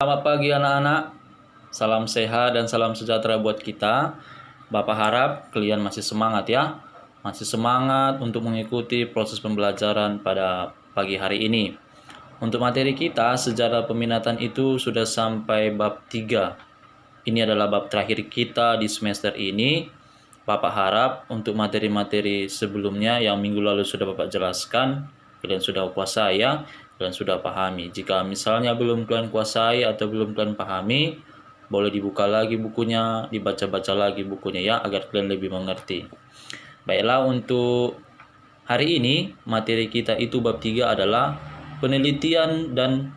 Selamat pagi anak-anak, salam sehat dan salam sejahtera buat kita. Bapak harap kalian masih semangat ya. Masih semangat untuk mengikuti proses pembelajaran pada pagi hari ini. Untuk materi kita, sejarah peminatan itu sudah sampai bab 3. Ini adalah bab terakhir kita di semester ini. Bapak harap untuk materi-materi sebelumnya yang minggu lalu sudah Bapak jelaskan, kalian sudah kuasai ya, kalian sudah pahami. Jika misalnya belum kalian kuasai atau belum kalian pahami, boleh dibuka lagi bukunya, dibaca-baca lagi bukunya ya, agar kalian lebih mengerti. Baiklah, untuk hari ini materi kita itu bab 3 adalah penelitian dan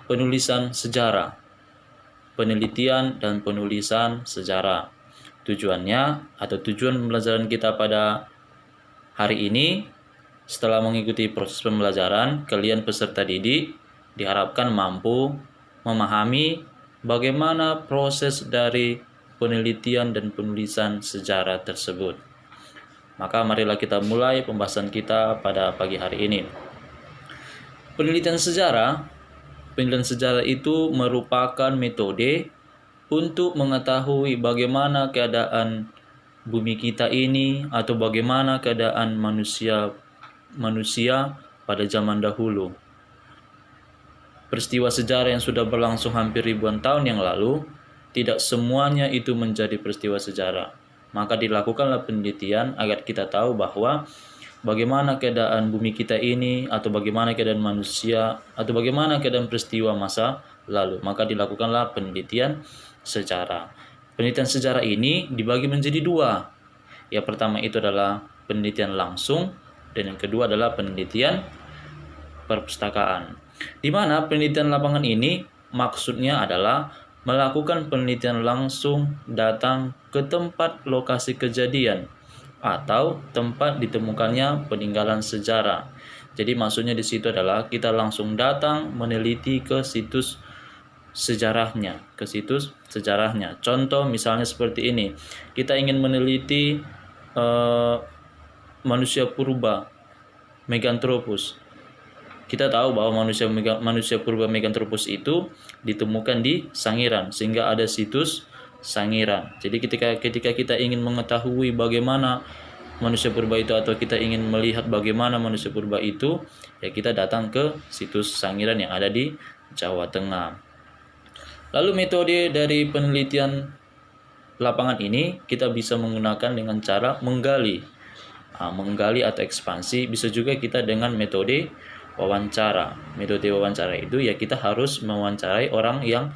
penulisan sejarah. Penelitian dan penulisan sejarah. Tujuannya atau tujuan pembelajaran kita pada hari ini, setelah mengikuti proses pembelajaran, kalian peserta didik diharapkan mampu memahami bagaimana proses dari penelitian dan penulisan sejarah tersebut. Maka marilah kita mulai pembahasan kita pada pagi hari ini. Penelitian sejarah itu merupakan metode untuk mengetahui bagaimana keadaan bumi kita ini atau bagaimana keadaan manusia pada zaman dahulu. Peristiwa sejarah yang sudah berlangsung hampir ribuan tahun yang lalu, tidak semuanya itu menjadi peristiwa sejarah. Maka dilakukanlah penelitian agar kita tahu bahwa bagaimana keadaan bumi kita ini, atau bagaimana keadaan manusia, atau bagaimana keadaan peristiwa masa lalu. Maka dilakukanlah penelitian sejarah. Penelitian sejarah ini dibagi menjadi dua. Yang pertama itu adalah penelitian langsung, dan yang kedua adalah penelitian perpustakaan. Di mana penelitian lapangan ini maksudnya adalah melakukan penelitian langsung, datang ke tempat lokasi kejadian atau tempat ditemukannya peninggalan sejarah. Jadi maksudnya di situ adalah kita langsung datang meneliti ke situs sejarahnya, Contoh misalnya seperti ini. Kita ingin meneliti manusia purba Meganthropus. Kita tahu bahwa manusia purba Meganthropus itu ditemukan di Sangiran, sehingga ada situs Sangiran. Jadi ketika kita ingin mengetahui bagaimana manusia purba itu, atau kita ingin melihat bagaimana manusia purba itu, ya kita datang ke situs Sangiran yang ada di Jawa Tengah. Lalu metode dari penelitian lapangan ini kita bisa menggunakan dengan cara menggali atau ekspansi. Bisa juga kita dengan metode wawancara. Metode wawancara itu ya kita harus mewawancarai orang yang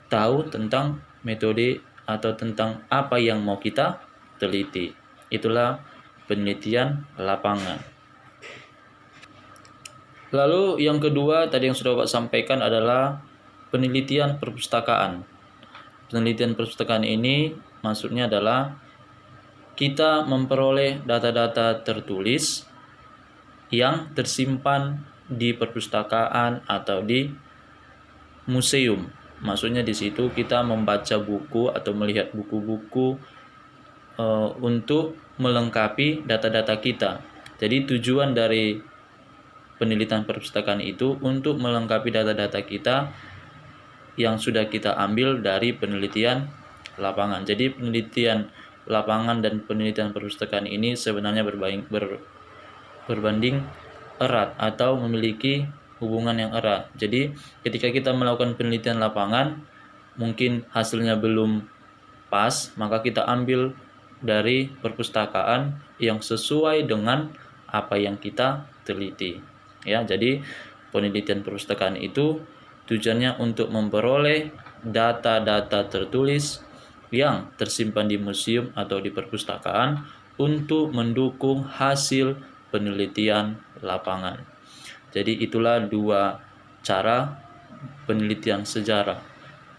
tahu tentang metode atau tentang apa yang mau kita teliti. Itulah penelitian lapangan. Lalu yang kedua tadi yang sudah Bapak sampaikan adalah penelitian perpustakaan. Penelitian perpustakaan ini maksudnya adalah kita memperoleh data-data tertulis yang tersimpan di perpustakaan atau di museum. Maksudnya di situ kita membaca buku atau melihat buku-buku untuk melengkapi data-data kita. Jadi tujuan dari penelitian perpustakaan itu untuk melengkapi data-data kita yang sudah kita ambil dari penelitian lapangan. Jadi penelitian lapangan dan penelitian perpustakaan ini sebenarnya berbanding erat atau memiliki hubungan yang erat. Jadi ketika kita melakukan penelitian lapangan, mungkin hasilnya belum pas, maka kita ambil dari perpustakaan yang sesuai dengan apa yang kita teliti. Ya, jadi penelitian perpustakaan itu tujuannya untuk memperoleh data-data tertulis yang tersimpan di museum atau di perpustakaan untuk mendukung hasil penelitian lapangan. Jadi itulah dua cara penelitian sejarah.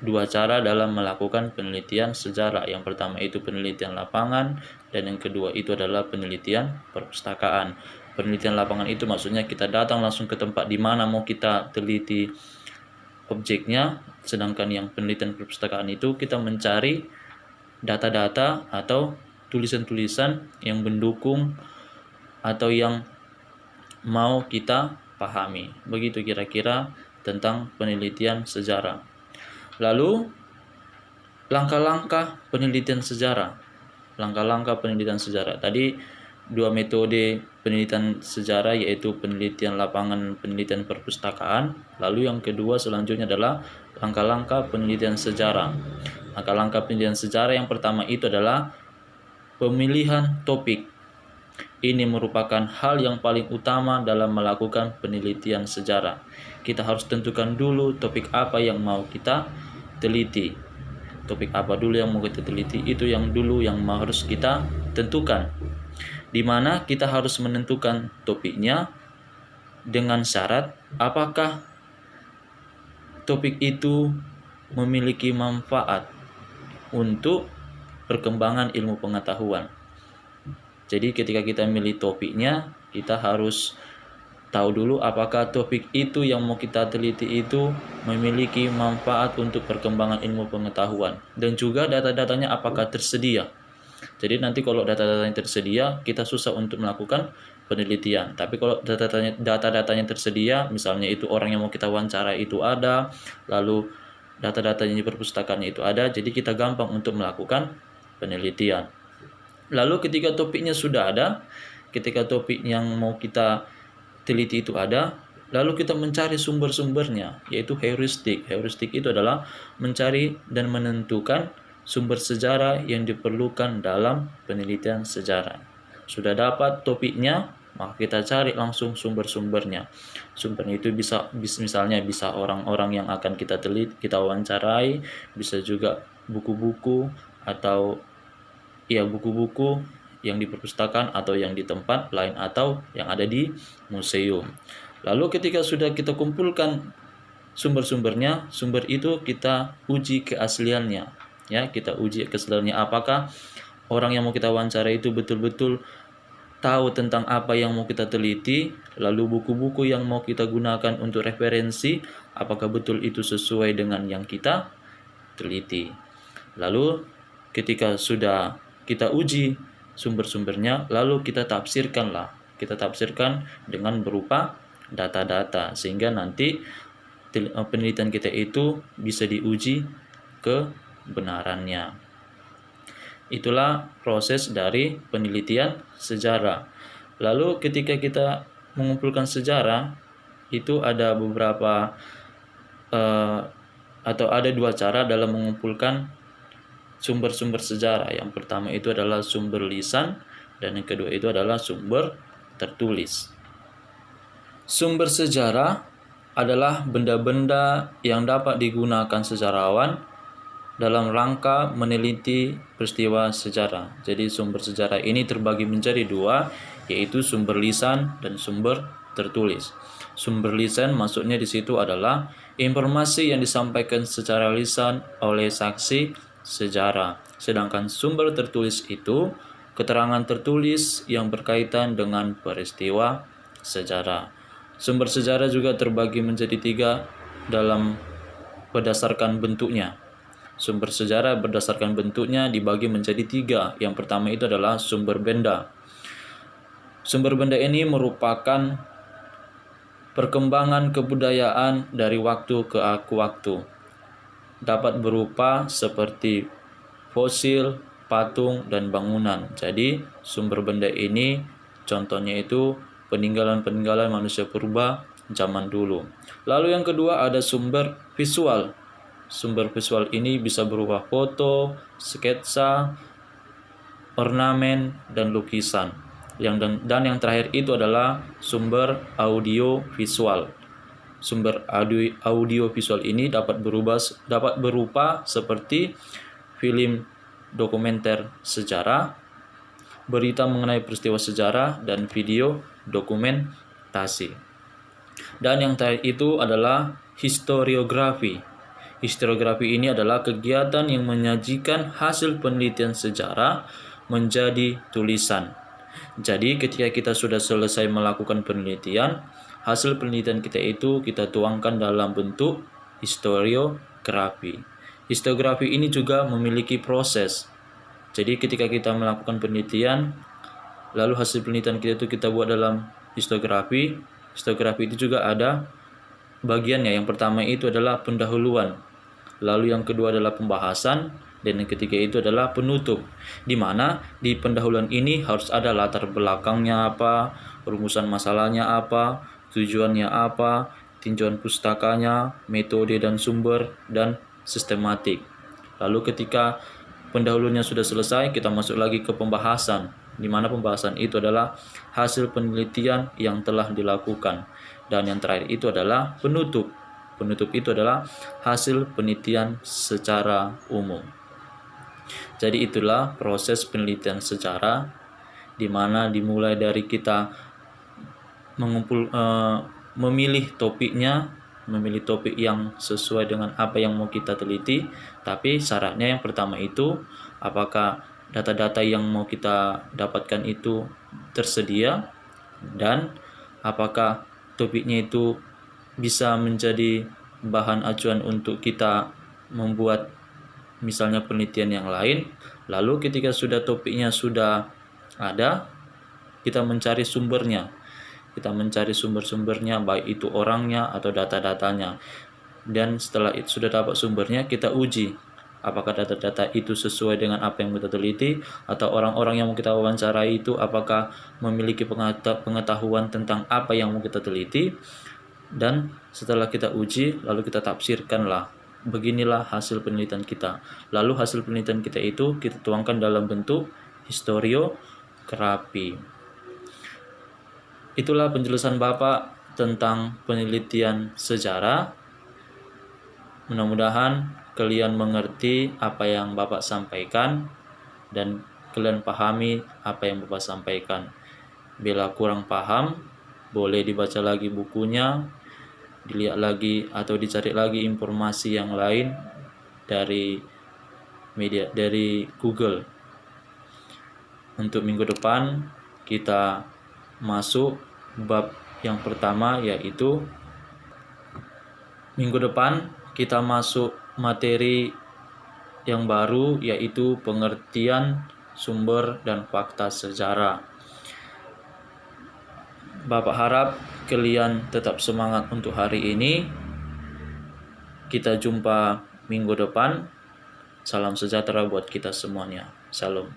Dua cara dalam melakukan penelitian sejarah. Yang pertama itu penelitian lapangan, dan yang kedua itu adalah penelitian perpustakaan. Penelitian lapangan itu maksudnya kita datang langsung ke tempat di mana mau kita teliti objeknya, sedangkan yang penelitian perpustakaan itu kita mencari data-data atau tulisan-tulisan yang mendukung atau yang mau kita pahami. Begitu kira-kira tentang penelitian sejarah. Lalu langkah-langkah penelitian sejarah. Langkah-langkah penelitian sejarah. Tadi dua metode penelitian sejarah, yaitu penelitian lapangan, penelitian perpustakaan. Lalu yang kedua selanjutnya adalah langkah-langkah penelitian sejarah. Langkah-langkah penelitian sejarah yang pertama itu adalah pemilihan topik. Ini merupakan hal yang paling utama dalam melakukan penelitian sejarah. Kita harus tentukan dulu topik apa yang mau kita teliti. Topik apa dulu yang mau kita teliti, itu yang dulu yang harus kita tentukan. Di mana kita harus menentukan topiknya dengan syarat apakah topik itu memiliki manfaat untuk perkembangan ilmu pengetahuan. Jadi ketika kita milih topiknya, kita harus tahu dulu apakah topik itu yang mau kita teliti itu memiliki manfaat untuk perkembangan ilmu pengetahuan, dan juga data-datanya apakah tersedia. Jadi nanti kalau data-datanya tersedia, kita susah untuk melakukan penelitian. Tapi kalau data-datanya tersedia, misalnya itu orang yang mau kita wawancara itu ada, lalu data-datanya di perpustakaannya itu ada, jadi kita gampang untuk melakukan penelitian. Lalu ketika topiknya sudah ada, ketika topik yang mau kita teliti itu ada, lalu kita mencari sumber-sumbernya, yaitu heuristik. Heuristik itu adalah mencari dan menentukan sumber sejarah yang diperlukan dalam penelitian sejarah. Sudah dapat topiknya, maka kita cari langsung sumber-sumbernya. Sumbernya itu misalnya bisa orang-orang yang akan kita teliti, kita wawancarai, bisa juga buku-buku atau buku-buku yang di perpustakaan atau yang di tempat lain atau yang ada di museum. Lalu ketika sudah kita kumpulkan sumber-sumbernya, sumber itu kita uji keasliannya. Ya, kita uji keasliannya apakah orang yang mau kita wawancara itu betul-betul tahu tentang apa yang mau kita teliti, lalu buku-buku yang mau kita gunakan untuk referensi, apakah betul itu sesuai dengan yang kita teliti. Lalu ketika sudah kita uji sumber-sumbernya, lalu kita tafsirkan dengan berupa data-data, sehingga nanti penelitian kita itu bisa diuji kebenarannya. Itulah proses dari penelitian sejarah. Lalu ketika kita mengumpulkan sejarah, itu ada beberapa atau ada dua cara dalam mengumpulkan sumber-sumber sejarah. Yang pertama itu adalah sumber lisan, dan yang kedua itu adalah sumber tertulis. Sumber sejarah adalah benda-benda yang dapat digunakan sejarawan dalam rangka meneliti peristiwa sejarah. Jadi sumber sejarah ini terbagi menjadi dua, yaitu sumber lisan dan sumber tertulis. Sumber lisan maksudnya di situ adalah informasi yang disampaikan secara lisan oleh saksi sejarah. Sedangkan sumber tertulis itu keterangan tertulis yang berkaitan dengan peristiwa sejarah. Sumber sejarah juga terbagi menjadi tiga dalam berdasarkan bentuknya. Sumber sejarah berdasarkan bentuknya dibagi menjadi tiga. Yang pertama itu adalah sumber benda. Sumber benda ini merupakan perkembangan kebudayaan dari waktu ke waktu. Dapat berupa seperti fosil, patung, dan bangunan. Jadi sumber benda ini contohnya itu peninggalan-peninggalan manusia purba zaman dulu. Lalu yang kedua ada sumber visual. Sumber visual ini bisa berupa foto, sketsa, ornamen, dan lukisan. Dan yang terakhir itu adalah sumber audio visual. Sumber audio visual ini dapat berupa seperti film dokumenter sejarah, berita mengenai peristiwa sejarah, dan video dokumentasi. Dan yang terakhir itu adalah historiografi. Historiografi ini adalah kegiatan yang menyajikan hasil penelitian sejarah menjadi tulisan. Jadi ketika kita sudah selesai melakukan penelitian, hasil penelitian kita itu kita tuangkan dalam bentuk historiografi. Historiografi ini juga memiliki proses. Jadi ketika kita melakukan penelitian, lalu hasil penelitian kita itu kita buat dalam historiografi. Historiografi itu juga ada bagiannya. Yang pertama itu adalah pendahuluan. lalu yang kedua adalah pembahasan, dan yang ketiga itu adalah penutup. Di mana di pendahuluan ini harus ada latar belakangnya apa, rumusan masalahnya apa, tujuannya apa, tinjauan pustakanya, metode dan sumber, dan sistematik. Lalu ketika pendahulunya sudah selesai, kita masuk lagi ke pembahasan, di mana pembahasan itu adalah hasil penelitian yang telah dilakukan. Dan yang terakhir itu adalah penutup. Penutup itu adalah hasil penelitian secara umum. Jadi itulah proses penelitian sejarah, di mana dimulai dari kita memilih topiknya, memilih topik yang sesuai dengan apa yang mau kita teliti. Tapi syaratnya yang pertama itu, apakah data-data yang mau kita dapatkan itu tersedia, dan apakah topiknya itu bisa menjadi bahan acuan untuk kita membuat misalnya penelitian yang lain. Lalu ketika sudah topiknya sudah ada, kita mencari sumbernya. Kita mencari sumber-sumbernya, baik itu orangnya atau data-datanya. Dan setelah itu sudah dapat sumbernya, kita uji apakah data-data itu sesuai dengan apa yang kita teliti, atau orang-orang yang mau kita wawancarai itu apakah memiliki pengetahuan tentang apa yang mau kita teliti. Dan setelah kita uji, lalu kita tafsirkanlah, beginilah hasil penelitian kita. Lalu hasil penelitian kita itu kita tuangkan dalam bentuk historiografi. Itulah penjelasan Bapak tentang penelitian sejarah. Mudah-mudahan kalian mengerti apa yang Bapak sampaikan dan kalian pahami apa yang Bapak sampaikan. Bila kurang paham, boleh dibaca lagi bukunya, dilihat lagi atau dicari lagi informasi yang lain dari media, dari Google. Untuk minggu depan kita masuk bab yang pertama, yaitu minggu depan kita masuk materi yang baru, yaitu pengertian sumber dan fakta sejarah. Bapak harap kalian tetap semangat untuk hari ini. Kita jumpa minggu depan. Salam sejahtera buat kita semuanya. Salam.